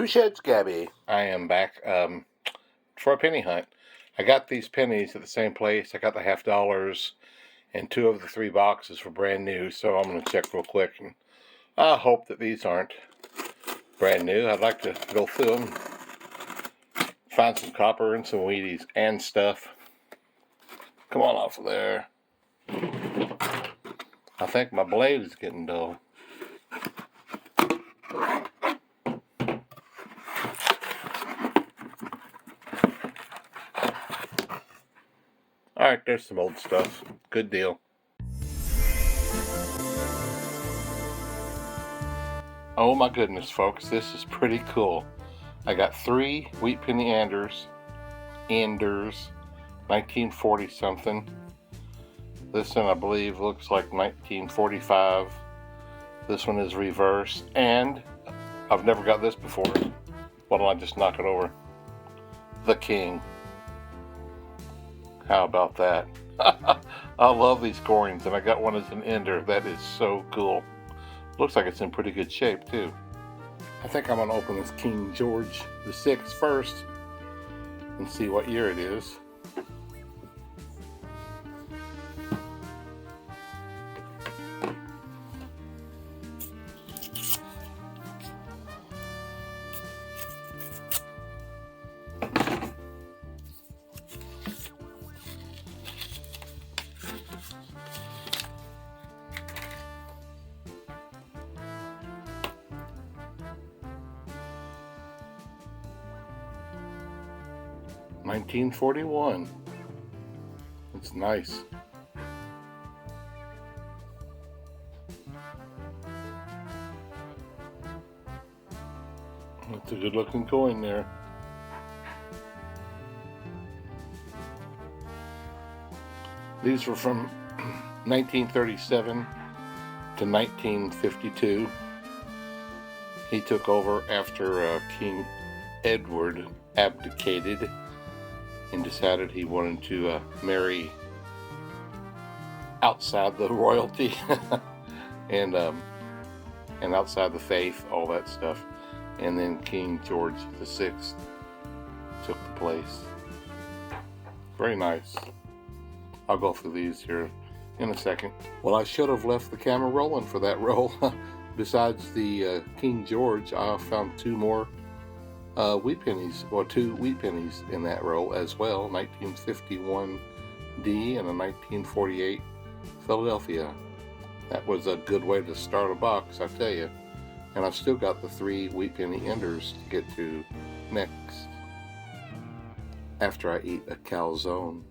Two Sheds Gabby. I am back for a penny hunt. I got these pennies at the same place. I got the $50, and 2 of the 3 boxes were brand new, so I'm going to check real quick. And I hope that these aren't brand new. I'd like to go through them, find some copper and some Wheaties and stuff. Come on off of there. I think my blade is getting dull. Alright, there's some old stuff. Good deal. Oh my goodness, folks, this is pretty cool. I got 3 wheat penny Anders, 1940 something. This one I believe looks like 1945. This one is reverse, and I've never got this before. Why don't I just knock it over? The King. How about that? I love these coins, and I got one as an ender. That is so cool. Looks like it's in pretty good shape too. I think I'm gonna open this King George VI first and see what year it is. $1941. It's nice. That's a good looking coin there. These were from 1937 to 1952. He took over after King Edward abdicated and decided he wanted to marry outside the royalty and outside the faith, all that stuff. And then King George VI took the place. Very nice. I'll go through these here in a second. Well, I should have left the camera rolling for that roll. Besides the King George, I found 2 more wheat pennies, or 2 wheat pennies in that roll as well. 1951 D and a 1948 Philadelphia. That was a good way to start a box, I tell you. And I've still got the 3 wheat penny enders to get to next, after I eat a calzone.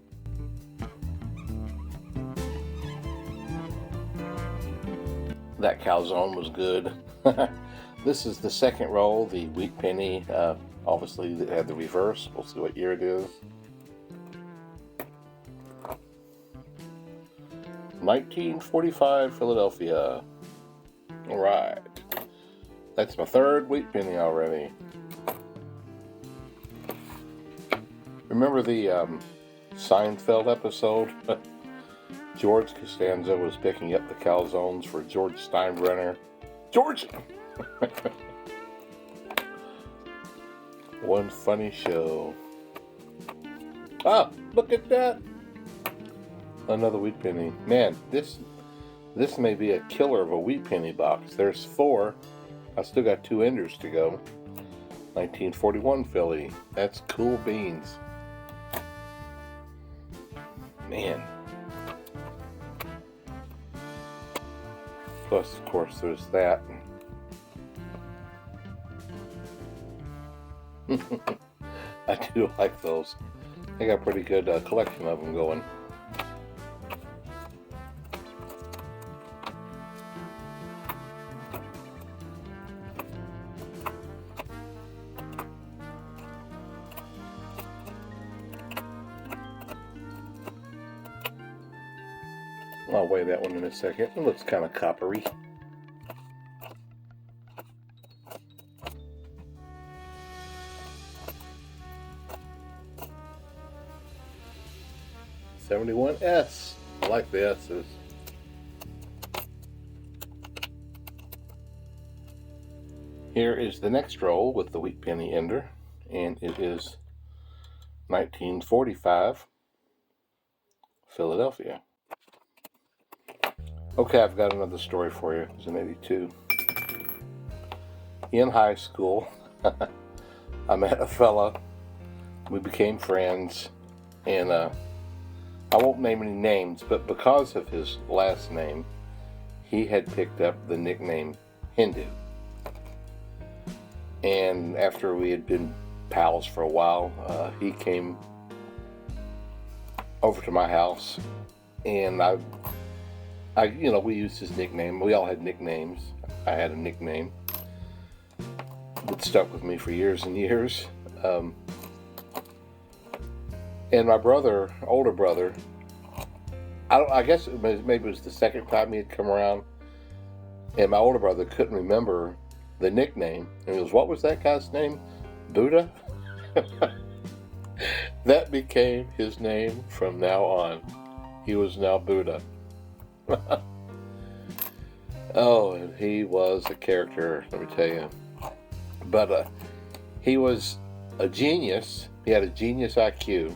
That calzone was good. This is the second roll, the wheat penny. Obviously, it had the reverse. We'll see what year it is. 1945 Philadelphia. All right. That's my 3rd wheat penny already. Remember the Seinfeld episode? George Costanza was picking up the calzones for George Steinbrenner. George! One funny show. Ah, look at that! Another wheat penny. Man, this may be a killer of a wheat penny box. There's 4. I still got 2 enders to go. 1941 Philly. That's cool beans. Man. Plus, of course, there's that. I do like those. I got a pretty good collection of them going. I'll weigh that one in a second. It looks kind of coppery. $71S. I like the S's. Here is the next roll with the wheat penny ender, and it is 1945, Philadelphia. Okay, I've got another story for you. It was in 82. In high school, I met a fella. We became friends, and I won't name any names, but because of his last name, he had picked up the nickname Hindu. And after we had been pals for a while, he came over to my house, and we used his nickname. We all had nicknames. I had a nickname that stuck with me for years and years. And my brother, older brother, I guess maybe it was the second time he had come around, and my older brother couldn't remember the nickname. And he goes, "What was that guy's name? Buddha?" That became his name from now on. He was now Buddha. Oh, and he was a character, let me tell you. But he was a genius. He had a genius IQ,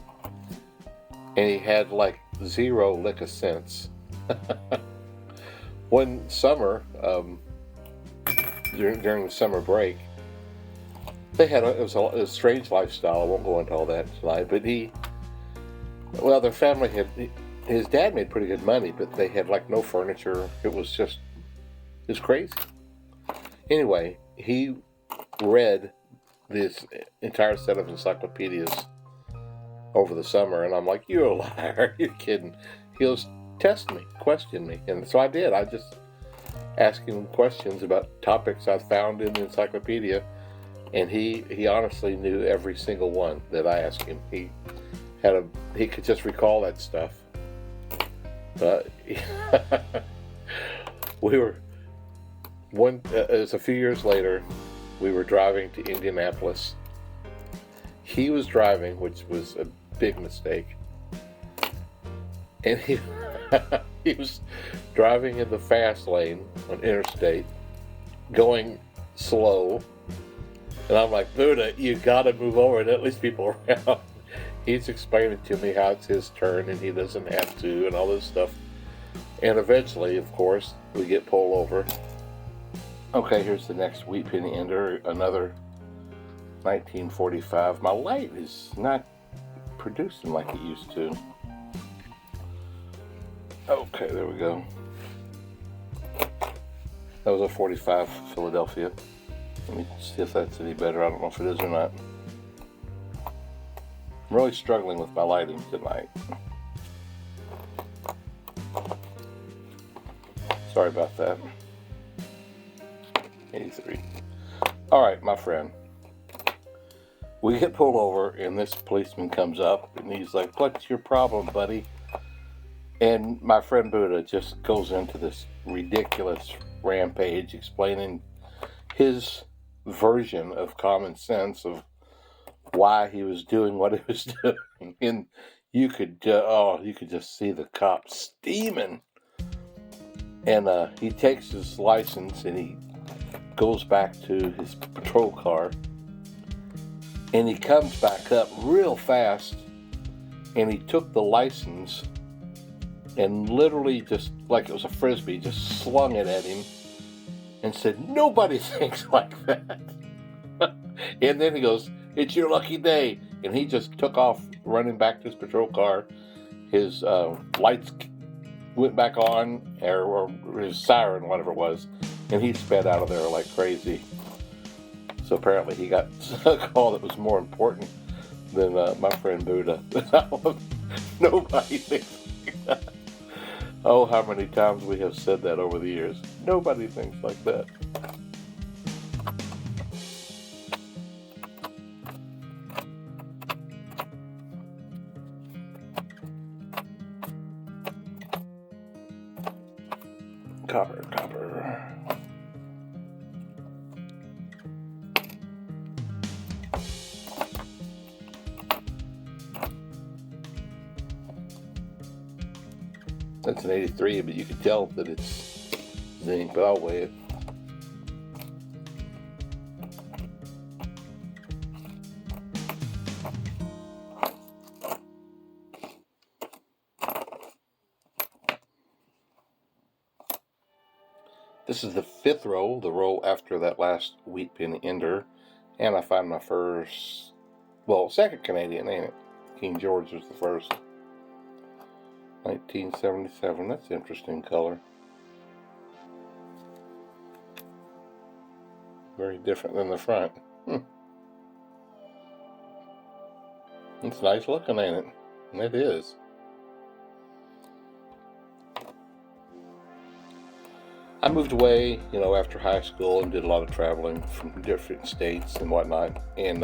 and he had like zero lick of sense. One summer, during the summer break, they had it was a strange lifestyle. I won't go into all that tonight. But their family his dad made pretty good money, but they had like no furniture. It was crazy. Anyway, he read this entire set of encyclopedias over the summer, and I'm like, "You're a liar, you're kidding." He goes, "Test me, question me." And so I did. I just asked him questions about topics I found in the encyclopedia, and he honestly knew every single one that I asked him. He could just recall that stuff. But it was a few years later. We were driving to Indianapolis. He was driving, which was a big mistake. And he was driving in the fast lane on interstate, going slow. And I'm like, "Buddha, you gotta move over and let these people around." He's explaining to me how it's his turn and he doesn't have to and all this stuff. And eventually, of course, we get pulled over. Okay, here's the next wheat penny ender, another 1945. My light is not producing like it used to. Okay, there we go. That was a 45, Philadelphia. Let me see if that's any better. I don't know if it is or not. I'm really struggling with my lighting tonight. Sorry about that. 83. All right, my friend. We get pulled over, and this policeman comes up, and he's like, "What's your problem, buddy?" And my friend Buddha just goes into this ridiculous rampage explaining his version of common sense of why he was doing what he was doing. And you could just see the cops steaming. And he takes his license and he goes back to his patrol car, and he comes back up real fast, and he took the license and literally, just like it was a frisbee, just slung it at him and said, "Nobody thinks like that." And then he goes, "It's your lucky day." And he just took off running back to his patrol car. His lights went back on, or his siren, whatever it was, and he sped out of there like crazy. So apparently he got a call that was more important than my friend Buddha. Nobody thinks like that. Oh, how many times we have said that over the years. Nobody thinks like that. Copper. That's an 83, but you can tell that it's zinc, but I'll weigh it. This is the 5th roll, the roll after that last wheat penny ender. And I find my first, well, second Canadian, ain't it? King George was the first. 1977, that's an interesting color. Very different than the front. It's nice looking, ain't it? It is. I moved away, after high school and did a lot of traveling from different states and whatnot, and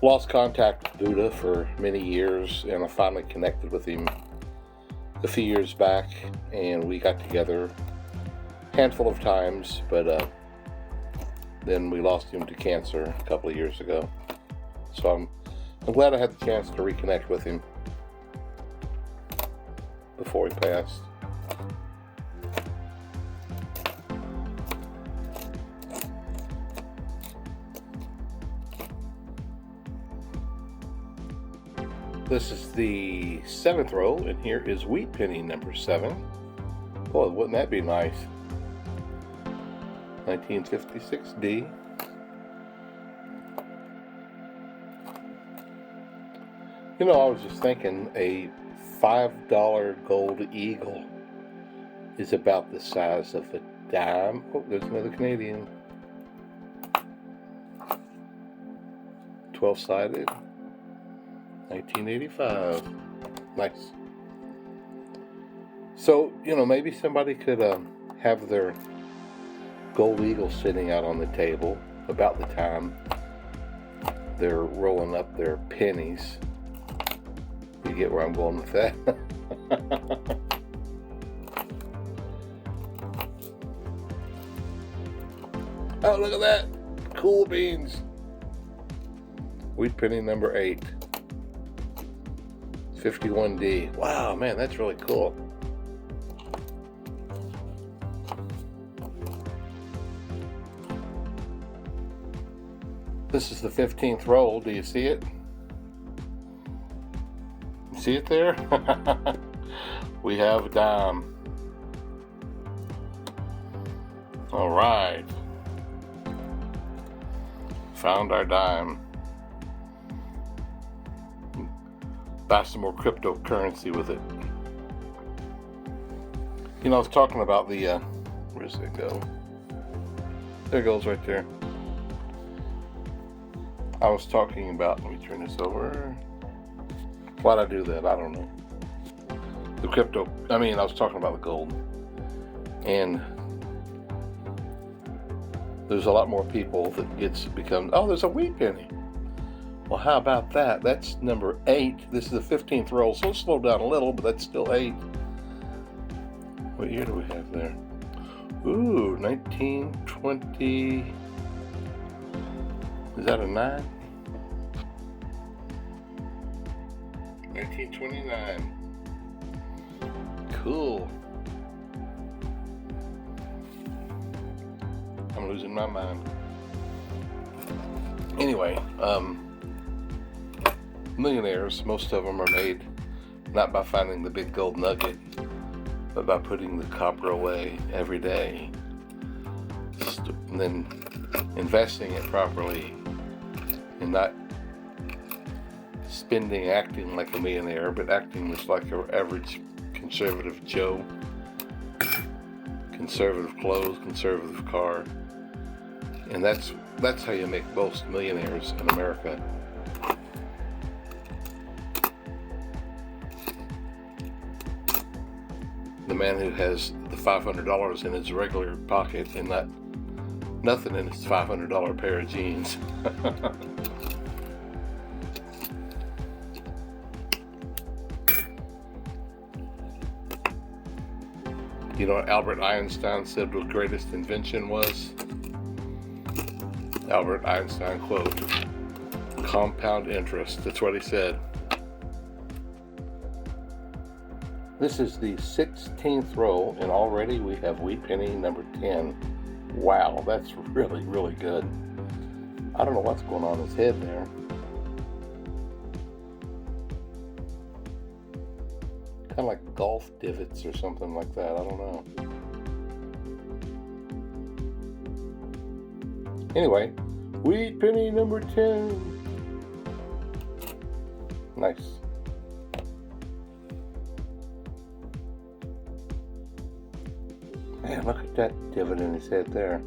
lost contact with Buddha for many years, and I finally connected with him a few years back, and we got together a handful of times, but then we lost him to cancer a couple of years ago. So I'm glad I had the chance to reconnect with him before he passed. This is the 7th roll, and here is wheat penny number 7. Boy, wouldn't that be nice? 1956D. I was just thinking a $5 gold eagle is about the size of a dime. Oh, there's another Canadian. 12-sided. 1985. Nice. So, maybe somebody could have their gold eagle sitting out on the table about the time they're rolling up their pennies. You get where I'm going with that? Oh, look at that. Cool beans. Wheat penny number 8. 51D. Wow, man, that's really cool. This is the 15th roll. Do you see it? You see it there? We have a dime. All right. Found our dime. Buy some more cryptocurrency with it. I was talking about the, where does it go? There it goes right there. I was talking about, let me turn this over. Why'd I do that? I don't know. I was talking about the gold. And there's a lot more people that becomes, oh, there's a wheat penny. Well, how about that? That's number 8. This is the 15th roll, so it'll slow down a little, but that's still 8. What year do we have there? Ooh, 1920. Is that a 9? 1929. Cool. I'm losing my mind. Anyway, millionaires, most of them are made not by finding the big gold nugget, but by putting the copper away every day, and then investing it properly, and not acting like a millionaire, but acting just like your average conservative Joe. Conservative clothes, conservative car, and that's how you make most millionaires in America. The man who has the $500 in his regular pocket and nothing in his $500 pair of jeans. You know what Albert Einstein said the greatest invention was? Albert Einstein quote, compound interest. That's what he said. This is the 16th roll, and already we have wheat penny number 10. Wow, that's really, really good. I don't know what's going on in his head there. Kind of like golf divots or something like that. I don't know. Anyway, wheat penny number 10. Nice. Man, look at that divot in his head there.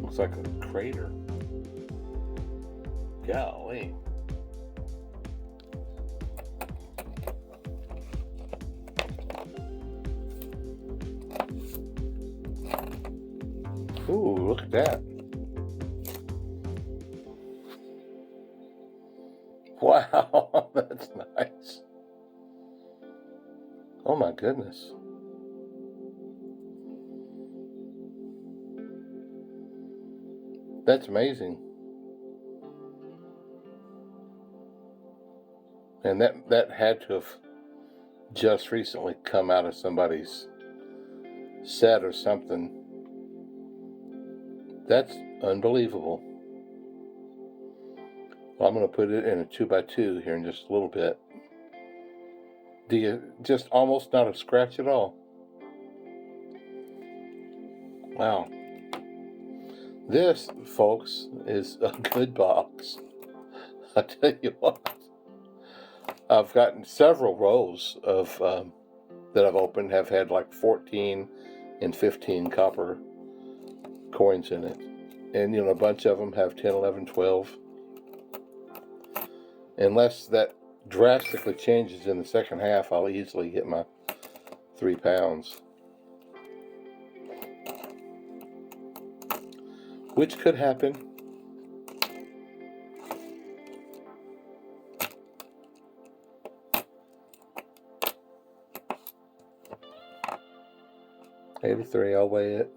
Looks like a crater. Golly. Ooh, look at that. Wow, that's nice. Oh my goodness. That's amazing. And that had to have just recently come out of somebody's set or something. That's unbelievable. Well, I'm going to put it in a 2x2 here in just a little bit. Do you just almost not a scratch at all? Wow. This, folks, is a good box. I tell you what. I've gotten several rows of that I've opened have had like 14 and 15 copper coins in it. And, a bunch of them have 10, 11, 12. Unless that drastically changes in the second half, I'll easily get my 3 pounds. Which could happen. $83, I'll weigh it.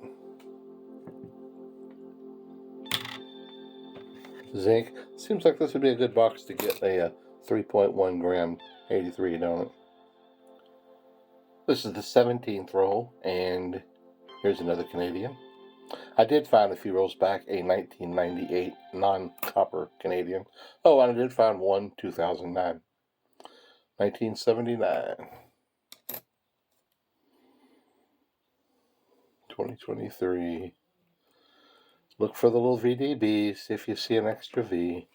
Zinc. Seems like this would be a good box to get a 3.1 gram 83, don't it? This is the 17th roll, and here's another Canadian. I did find a few rolls back a 1998 non-copper Canadian. Oh, and I did find one 2009. 1979. 2023. Look for the little VDBs if you see an extra V.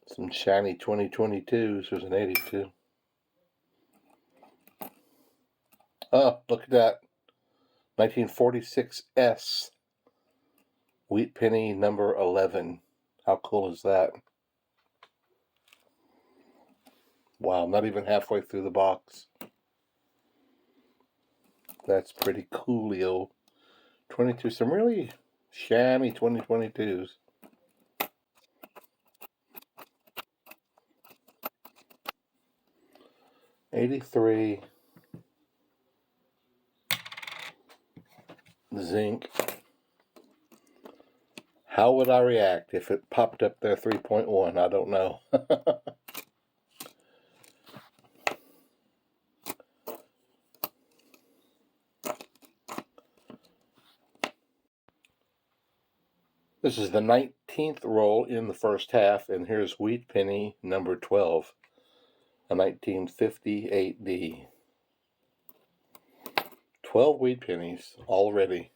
Some shiny 2022s. There's an 82. Oh, look at that. 1946S. Wheat penny number 11. How cool is that? Wow, not even halfway through the box. That's pretty coolio. 22, some really shiny 2022s. $83. Zinc. How would I react if it popped up there 3.1? I don't know. This is the 19th roll in the first half, and here's wheat penny number 12, a 1958D. 12 wheat pennies already.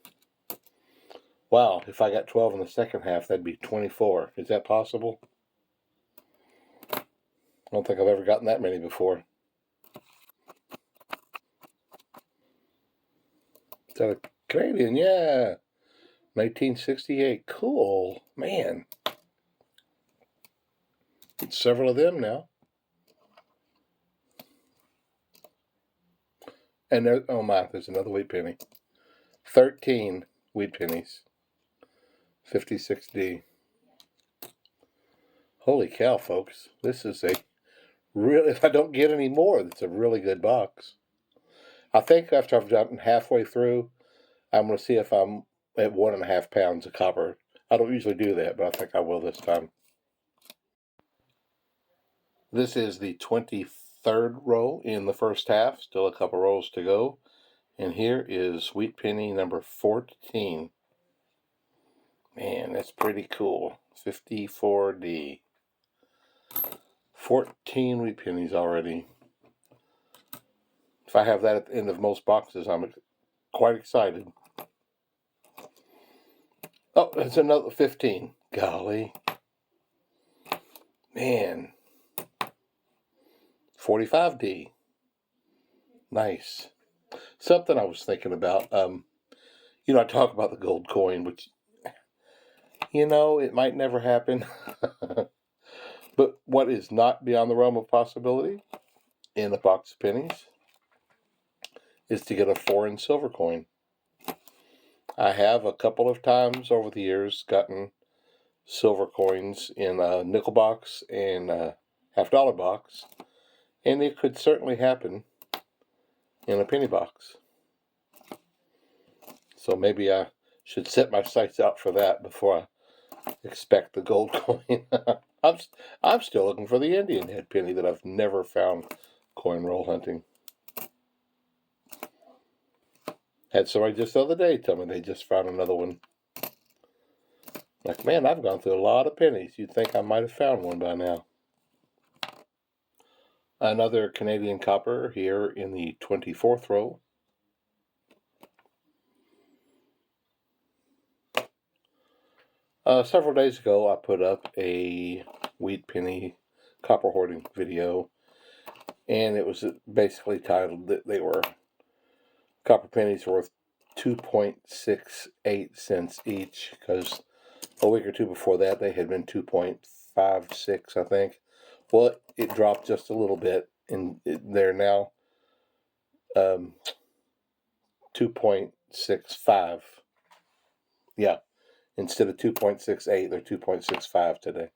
Wow, if I got 12 in the second half, that'd be 24. Is that possible? I don't think I've ever gotten that many before. Is that a Canadian? Yeah. 1968. Cool. Man. Several of them now. And there, oh my, there's another wheat penny. 13 wheat pennies. 56D. Holy cow, folks. This is a really, if I don't get any more, it's a really good box. I think after I've gotten halfway through, I'm going to see if I'm at 1.5 pounds of copper. I don't usually do that, but I think I will this time. This is the 23rd roll in the first half. Still a couple rolls to go. And here is wheat penny number 14. Man, that's pretty cool. 54D. 14 wheat pennies already. If I have that at the end of most boxes, I'm quite excited. Oh, it's another 15. Golly. Man. 45D. Nice. Something I was thinking about. I talk about the gold coin, which, it might never happen. But what is not beyond the realm of possibility in a box of pennies is to get a foreign silver coin. I have a couple of times over the years gotten silver coins in a nickel box and a $50 box, and it could certainly happen in a penny box. So maybe I should set my sights out for that before I expect the gold coin. I'm still looking for the Indian head penny that I've never found coin roll hunting. Had somebody just the other day tell me they just found another one. Like, man, I've gone through a lot of pennies. You'd think I might have found one by now. Another Canadian copper here in the 24th row. Several days ago, I put up a wheat penny copper hoarding video, and it was basically titled that they were copper pennies worth 2.68 cents each, because a week or two before that they had been 2.56, I think. Well, it dropped just a little bit, and they're now 2.65. Yeah, instead of 2.68, they're 2.65 today.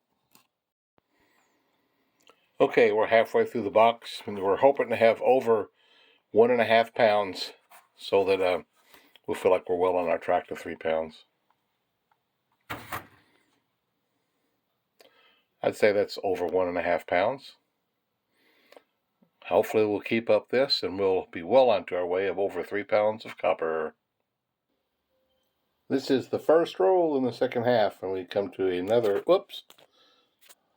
Okay, we're halfway through the box, and we're hoping to have over 1.5 pounds, so that we'll feel like we're well on our track to 3 pounds. I'd say that's over 1.5 pounds. Hopefully we'll keep up this, and we'll be well onto our way of over 3 pounds of copper. This is the first roll in the second half, and we come to another, whoops,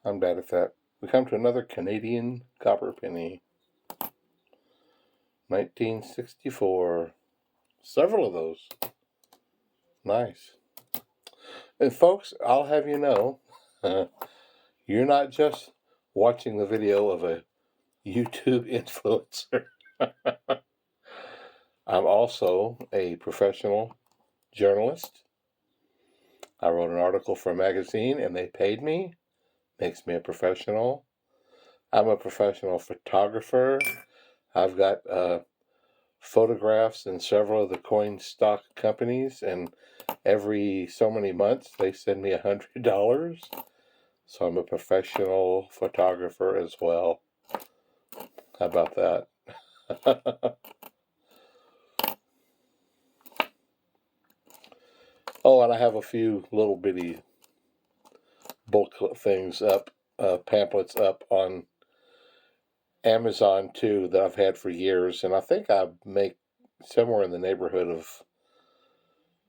I'm bad at that. We come to another Canadian copper penny. 1964. Several of those. Nice. And folks, I'll have you know, you're not just watching the video of a YouTube influencer. I'm also a professional journalist. I wrote an article for a magazine and they paid me. Makes me a professional. I'm a professional photographer. I've got photographs in several of the coin stock companies, and every so many months they send me $100. So I'm a professional photographer as well. How about that? Oh, and I have a few little bitty booklet things up, pamphlets up on Amazon too that I've had for years, and I think I make somewhere in the neighborhood of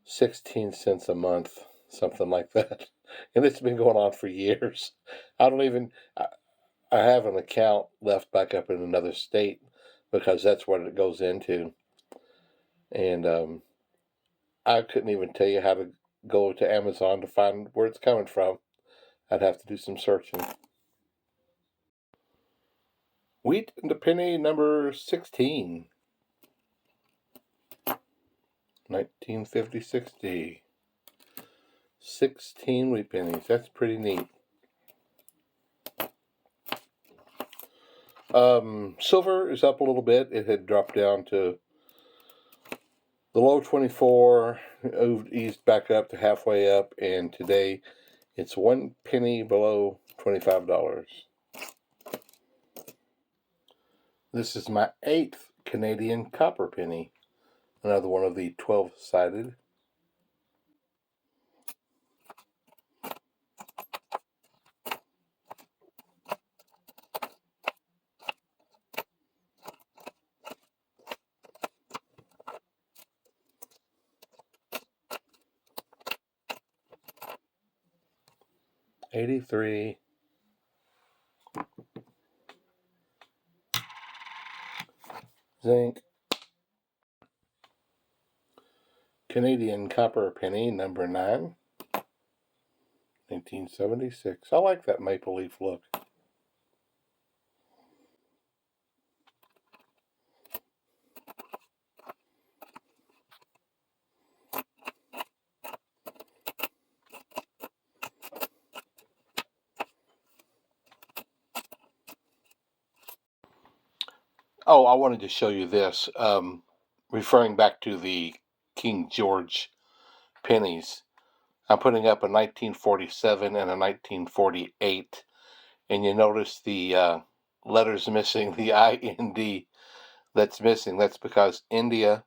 16 cents a month, something like that. And it's been going on for years. I have an account left back up in another state because that's what it goes into. And I couldn't even tell you how to go to Amazon to find where it's coming from. I'd have to do some searching. Wheat and the penny number 16. 1950-60. 16 wheat pennies. That's pretty neat. Silver is up a little bit. It had dropped down to the low 24, eased back up to halfway up, and today it's 1 penny below $25. This is my 8th Canadian copper penny. Another one of the 12-sided. $83. Zinc. Canadian copper penny, number 9. 1976. I like that maple leaf look. Oh, I wanted to show you this. Referring back to the King George pennies, I'm putting up a 1947 and a 1948, and you notice the letters missing, the IND that's missing. That's because India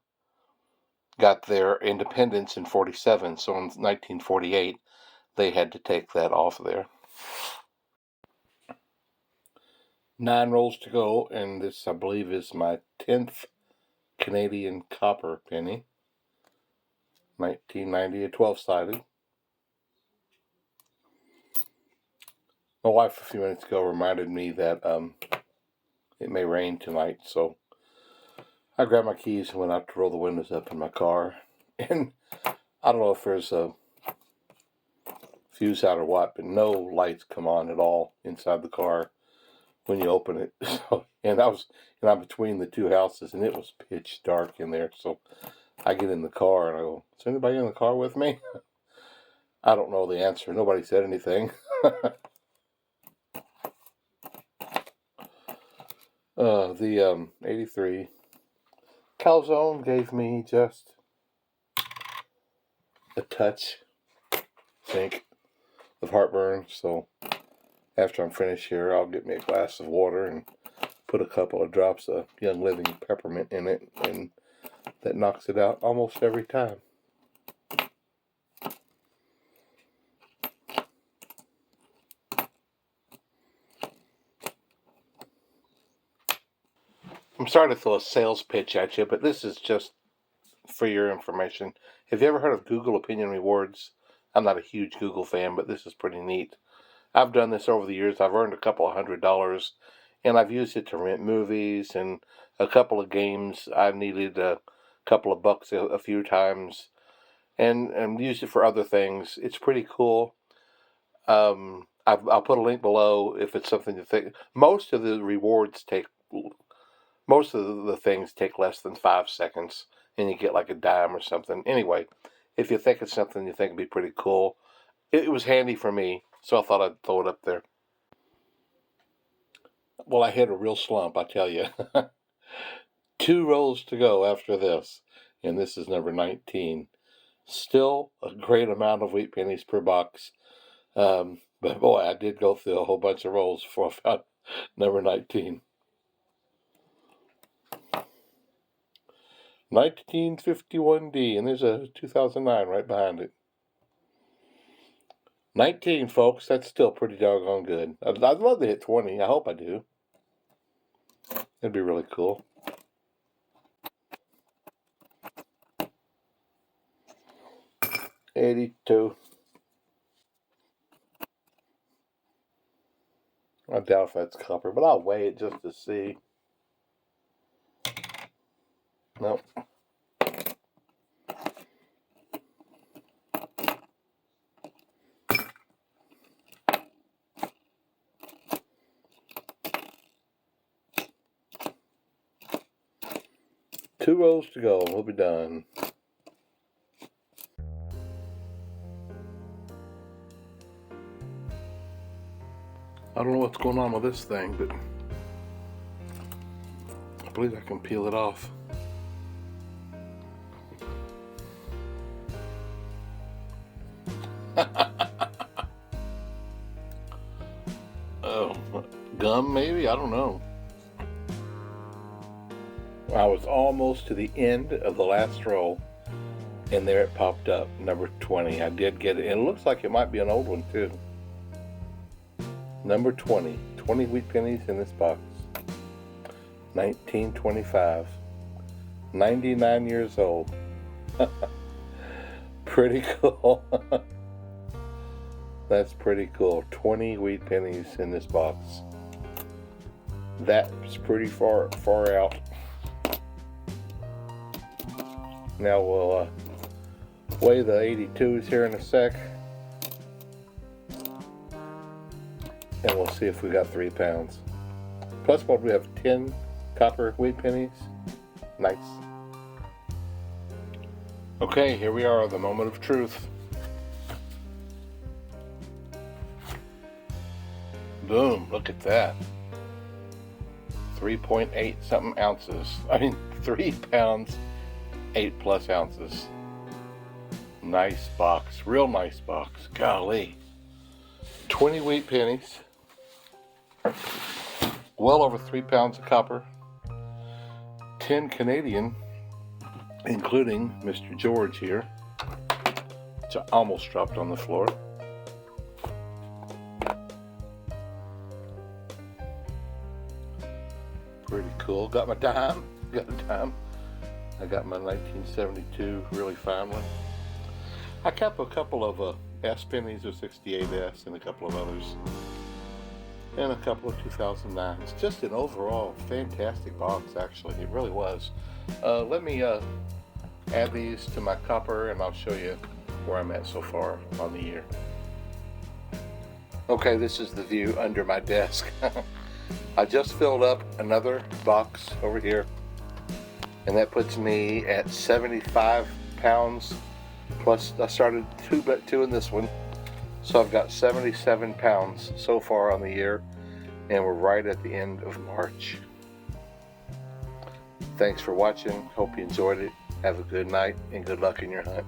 got their independence in 47, so in 1948 they had to take that off there. 9 rolls to go, and this, I believe, is my 10th Canadian copper penny. 1990, a 12-sided. My wife a few minutes ago reminded me that it may rain tonight, so I grabbed my keys and went out to roll the windows up in my car. And I don't know if there's a fuse out or what, but no lights come on at all inside the car when you open it. And I'm between the two houses, and it was pitch dark in there. So I get in the car and I go, "Is anybody in the car with me?" I don't know the answer. Nobody said anything. The 83 calzone gave me just a touch, I think, of heartburn. So after I'm finished here, I'll get me a glass of water and put a couple of drops of Young Living peppermint in it, and that knocks it out almost every time. I'm sorry to throw a sales pitch at you, but this is just for your information. Have you ever heard of Google Opinion Rewards? I'm not a huge Google fan, but this is pretty neat. I've done this over the years. I've earned a couple of $100, and I've used it to rent movies and a couple of games. I needed a couple of bucks a few times, and used it for other things. It's pretty cool. I'll put a link below if it's something to think. Most of the things take less than 5 seconds, and you get like a dime or something. Anyway, if you think it's something you think would be pretty cool, it was handy for me, so I thought I'd throw it up there. Well, I hit a real slump, I tell you. 2 rolls to go after this, and this is number 19. Still a great amount of wheat pennies per box, but boy, I did go through a whole bunch of rolls before I found number 19. 1951D, and there's a 2009 right behind it. 19, folks, that's still pretty doggone good. I'd love to hit 20. I hope I do. It'd be really cool. $82. I doubt if that's copper, but I'll weigh it just to see. Nope. Two rolls to go, and we'll be done. I don't know what's going on with this thing, but I believe I can peel it off. Oh, gum maybe? I don't know. I was almost to the end of the last roll, and there it popped up, number 20. I did get it, and it looks like it might be an old one too. Number 20. 20 wheat pennies in this box. 1925. 99 years old. Pretty cool. That's pretty cool. 20 wheat pennies in this box. That's pretty far out. Now we'll weigh the 82s here in a sec, and we'll see if we got 3 pounds. Plus what, we have 10 copper wheat pennies. Nice. Okay, here we are, the moment of truth. Boom, look at that. 3.8 something ounces. I mean, 3 pounds, 8+ ounces. Nice box, real nice box. Golly. 20 wheat pennies. Well over 3 pounds of copper. 10 Canadian, including Mr. George here, which I almost dropped on the floor. Pretty cool. Got my dime. Got a dime. I got my 1972 really fine one. I kept a couple of S pennies of 68S and a couple of others, and a couple of 2009s. Just an overall fantastic box, actually. It really was. Let me add these to my copper, and I'll show you where I'm at so far on the year. Okay, this is the view under my desk. I just filled up another box over here, and that puts me at 75 pounds. Plus, I started two in this one, so I've got 77 pounds so far on the year, and we're right at the end of March. Thanks for watching. Hope you enjoyed it. Have a good night, and good luck in your hunt.